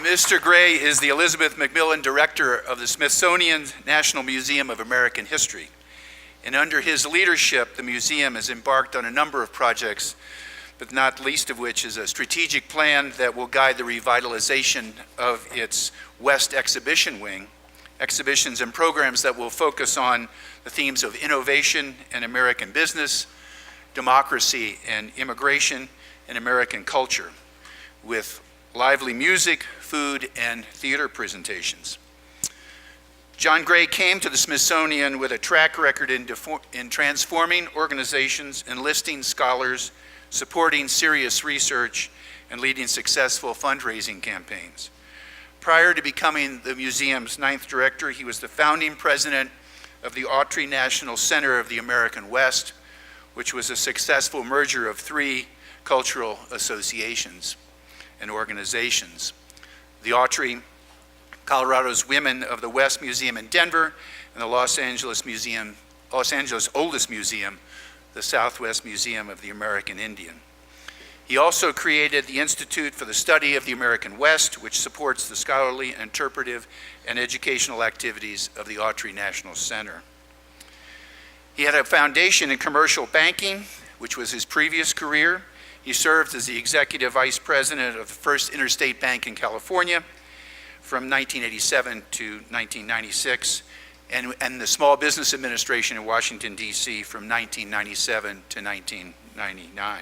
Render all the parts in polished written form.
Mr. Gray is the Elizabeth MacMillan Director of the Smithsonian National Museum of American History. And under his leadership, the museum has embarked on a number of projects, but not least of which is a strategic plan that will guide the revitalization of its West Exhibition Wing, exhibitions and programs that will focus on the themes of innovation and American business, democracy and immigration, and American culture, with lively music, food, and theater presentations. John Gray came to the Smithsonian with a track record in transforming organizations, enlisting scholars, supporting serious research, and leading successful fundraising campaigns. Prior to becoming the museum's 9th director, he was the founding president of the Autry National Center of the American West, which was a successful merger of 3 cultural associations and organizations: the Autry, Colorado's Women of the West Museum in Denver, and the Los Angeles oldest museum, the Southwest Museum of the American Indian. He also created the Institute for the Study of the American West, which supports the scholarly, interpretive, and educational activities of the Autry National Center. He had a foundation in commercial banking, which was his previous career. He served as the executive vice president of the First Interstate Bank in California from 1987 to 1996, and the Small Business Administration in Washington, D.C. from 1997 to 1999.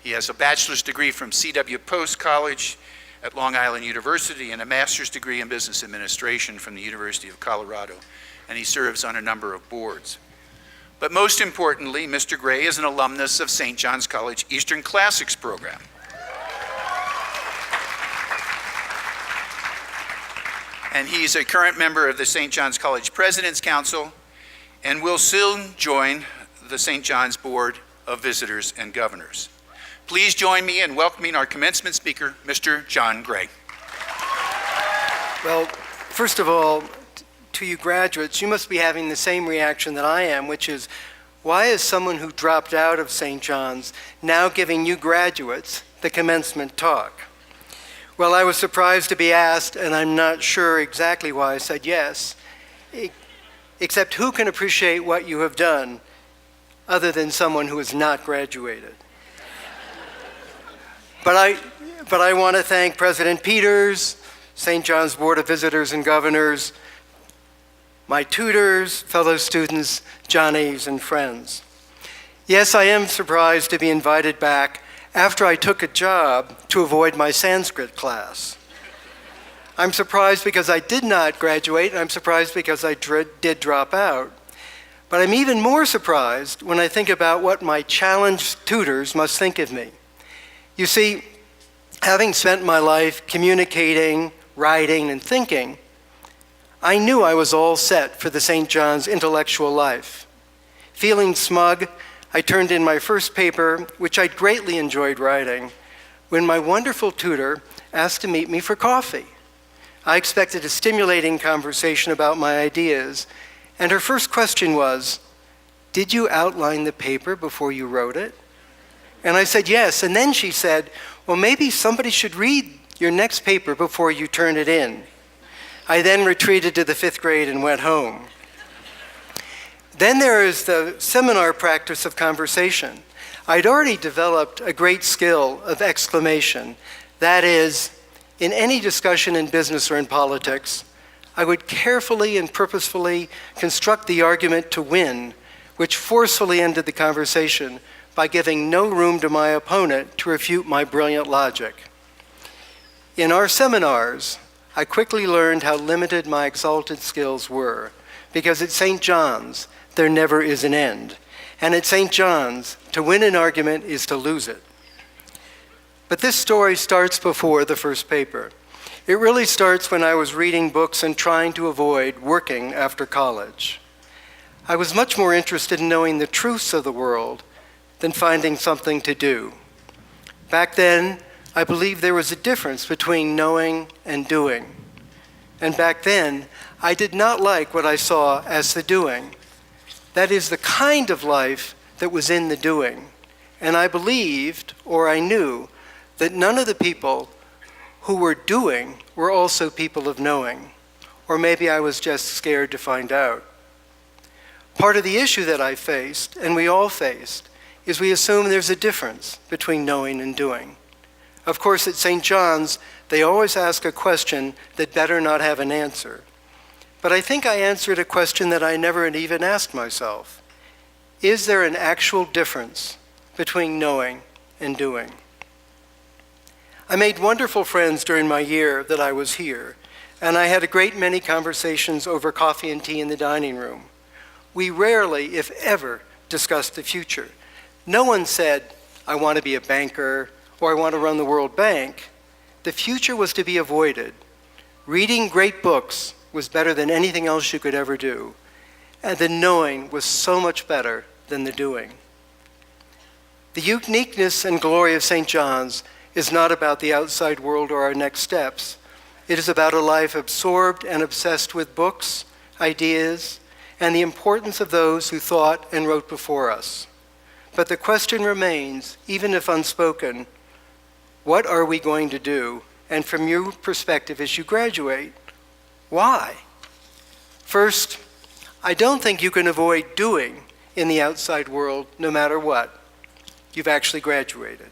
He has a bachelor's degree from C.W. Post College at Long Island University and a master's degree in business administration from the University of Colorado, and he serves on a number of boards. But most importantly, Mr. Gray is an alumnus of St. John's College Eastern Classics program. And he's a current member of the St. John's College President's Council and will soon join the St. John's Board of Visitors and Governors. Please join me in welcoming our commencement speaker, Mr. John Gray. Well, first of all, to you graduates, you must be having the same reaction that I am, which is, why is someone who dropped out of St. John's now giving you graduates the commencement talk? Well, I was surprised to be asked, and I'm not sure exactly why I said yes, except who can appreciate what you have done other than someone who has not graduated? But I want to thank President Peters, St. John's Board of Visitors and Governors, my tutors, fellow students, Johnnies, and friends. Yes, I am surprised to be invited back after I took a job to avoid my Sanskrit class. I'm surprised because I did not graduate, and I'm surprised because I did drop out. But I'm even more surprised when I think about what my challenged tutors must think of me. You see, having spent my life communicating, writing, and thinking, I knew I was all set for the St. John's intellectual life. Feeling smug, I turned in my first paper, which I'd greatly enjoyed writing, when my wonderful tutor asked to meet me for coffee. I expected a stimulating conversation about my ideas, and her first question was, "Did you outline the paper before you wrote it?" And I said yes, and then she said, "Well, maybe somebody should read your next paper before you turn it in." I then retreated to the 5th grade and went home. Then there is the seminar practice of conversation. I'd already developed a great skill of exclamation. That is, in any discussion in business or in politics, I would carefully and purposefully construct the argument to win, which forcefully ended the conversation by giving no room to my opponent to refute my brilliant logic. In our seminars, I quickly learned how limited my exalted skills were, because at St. John's, there never is an end. And at St. John's, to win an argument is to lose it. But this story starts before the first paper. It really starts when I was reading books and trying to avoid working after college. I was much more interested in knowing the truths of the world than finding something to do. Back then, I believed there was a difference between knowing and doing. And back then, I did not like what I saw as the doing. That is the kind of life that was in the doing. And I believed, or I knew, that none of the people who were doing were also people of knowing. Or maybe I was just scared to find out. Part of the issue that I faced, and we all faced, is we assume there's a difference between knowing and doing. Of course, at St. John's, they always ask a question that better not have an answer. But I think I answered a question that I never had even asked myself. Is there an actual difference between knowing and doing? I made wonderful friends during my year that I was here, and I had a great many conversations over coffee and tea in the dining room. We rarely, if ever, discussed the future. No one said, I want to be a banker, or I want to run the World Bank. The future was to be avoided. Reading great books was better than anything else you could ever do, and the knowing was so much better than the doing. The uniqueness and glory of St. John's is not about the outside world or our next steps. It is about a life absorbed and obsessed with books, ideas, and the importance of those who thought and wrote before us. But the question remains, even if unspoken, what are we going to do? And from your perspective as you graduate, why? First, I don't think you can avoid doing in the outside world no matter what. You've actually graduated.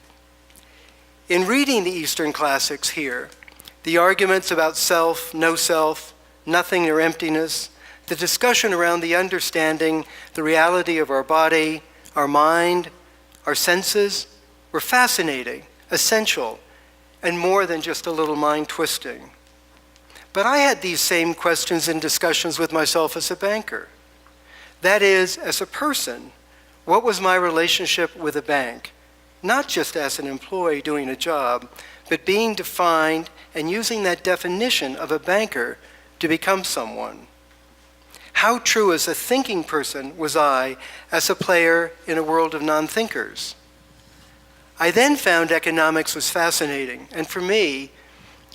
In reading the Eastern classics here, the arguments about self, no self, nothing or emptiness, the discussion around the understanding, the reality of our body, our mind, our senses, were fascinating, essential, and more than just a little mind twisting. But I had these same questions and discussions with myself as a banker. That is, as a person, what was my relationship with a bank? Not just as an employee doing a job, but being defined and using that definition of a banker to become someone. How true as a thinking person was I as a player in a world of non-thinkers? I then found economics was fascinating, and for me,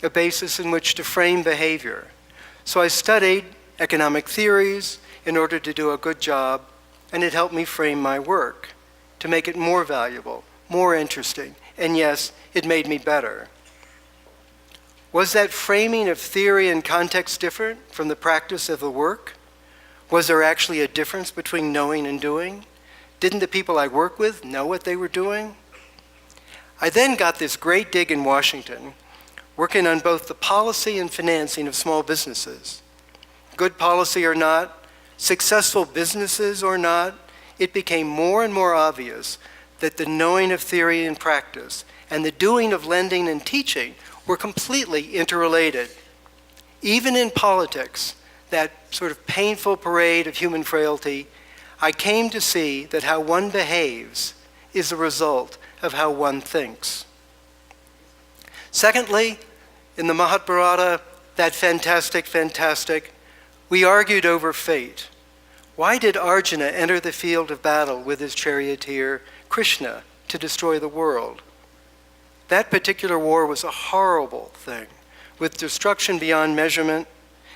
a basis in which to frame behavior. So I studied economic theories in order to do a good job, and it helped me frame my work, to make it more valuable, more interesting, and yes, it made me better. Was that framing of theory and context different from the practice of the work? Was there actually a difference between knowing and doing? Didn't the people I work with know what they were doing? I then got this great gig in Washington, working on both the policy and financing of small businesses. Good policy or not, successful businesses or not, it became more and more obvious that the knowing of theory and practice and the doing of lending and teaching were completely interrelated. Even in politics, that sort of painful parade of human frailty, I came to see that how one behaves is a result of how one thinks. Secondly, in the Mahabharata, that fantastic, we argued over fate. Why did Arjuna enter the field of battle with his charioteer, Krishna, to destroy the world? That particular war was a horrible thing, with destruction beyond measurement,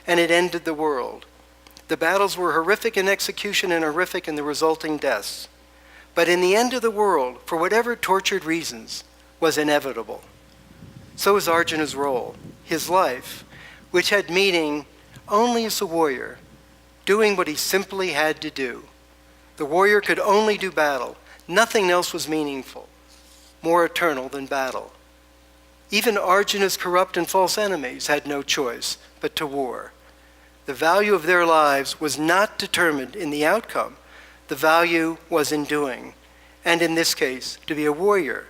and it ended the world. The battles were horrific in execution and horrific in the resulting deaths. But in the end of the world, for whatever tortured reasons, was inevitable. So was Arjuna's role, his life, which had meaning only as a warrior, doing what he simply had to do. The warrior could only do battle. Nothing else was meaningful, more eternal than battle. Even Arjuna's corrupt and false enemies had no choice but to war. The value of their lives was not determined in the outcome. The value was in doing, and in this case, to be a warrior.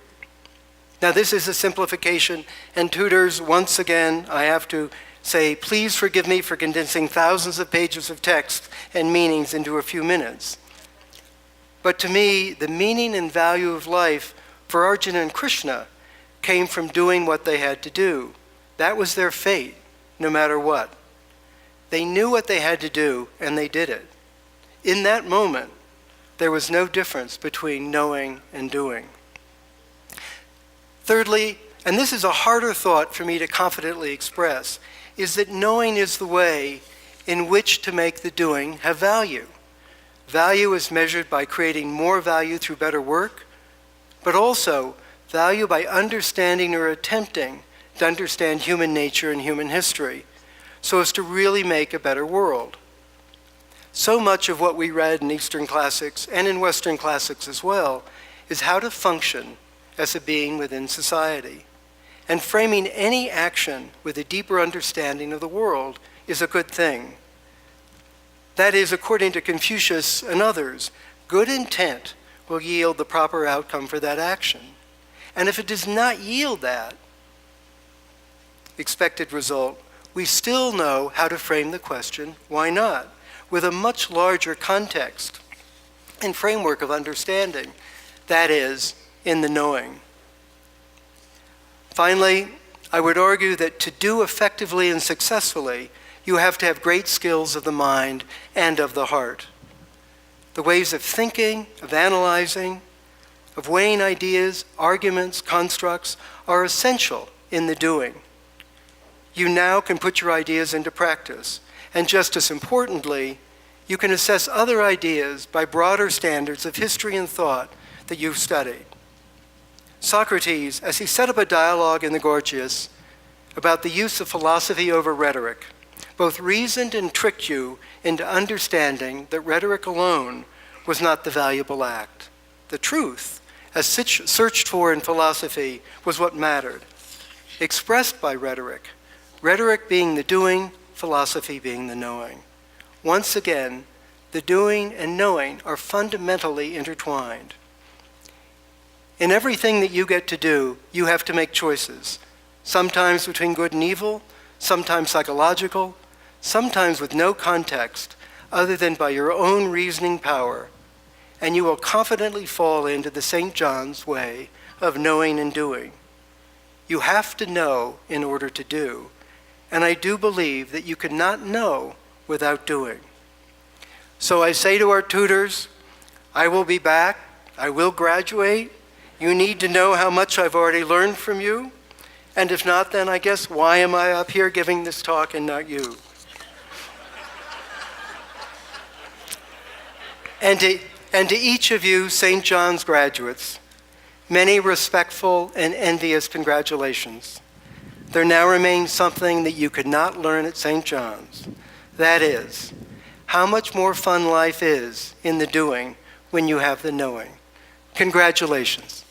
Now, this is a simplification, and tutors, once again, I have to say, please forgive me for condensing thousands of pages of text and meanings into a few minutes. But to me, the meaning and value of life for Arjuna and Krishna came from doing what they had to do. That was their fate, no matter what. They knew what they had to do, and they did it. In that moment, there was no difference between knowing and doing. Thirdly, and this is a harder thought for me to confidently express, is that knowing is the way in which to make the doing have value. Value is measured by creating more value through better work, but also value by understanding or attempting to understand human nature and human history, so as to really make a better world. So much of what we read in Eastern classics, and in Western classics as well, is how to function as a being within society. And framing any action with a deeper understanding of the world is a good thing. That is, according to Confucius and others, good intent will yield the proper outcome for that action. And if it does not yield that expected result, we still know how to frame the question, why not, with a much larger context and framework of understanding, that is, in the knowing. Finally, I would argue that to do effectively and successfully, you have to have great skills of the mind and of the heart. The ways of thinking, of analyzing, of weighing ideas, arguments, constructs are essential in the doing. You now can put your ideas into practice, and just as importantly, you can assess other ideas by broader standards of history and thought that you've studied. Socrates, as he set up a dialogue in the Gorgias about the use of philosophy over rhetoric, both reasoned and tricked you into understanding that rhetoric alone was not the valuable act. The truth, as searched for in philosophy, was what mattered, expressed by rhetoric, rhetoric being the doing, philosophy being the knowing. Once again, the doing and knowing are fundamentally intertwined. In everything that you get to do, you have to make choices, sometimes between good and evil, sometimes psychological, sometimes with no context other than by your own reasoning power, and you will confidently fall into the St. John's way of knowing and doing. You have to know in order to do, and I do believe that you cannot know without doing. So I say to our tutors, I will be back, I will graduate, you need to know how much I've already learned from you, and if not, then I guess why am I up here giving this talk and not you? And to each of you St. John's graduates, many respectful and envious congratulations. There now remains something that you could not learn at St. John's. That is, how much more fun life is in the doing when you have the knowing. Congratulations.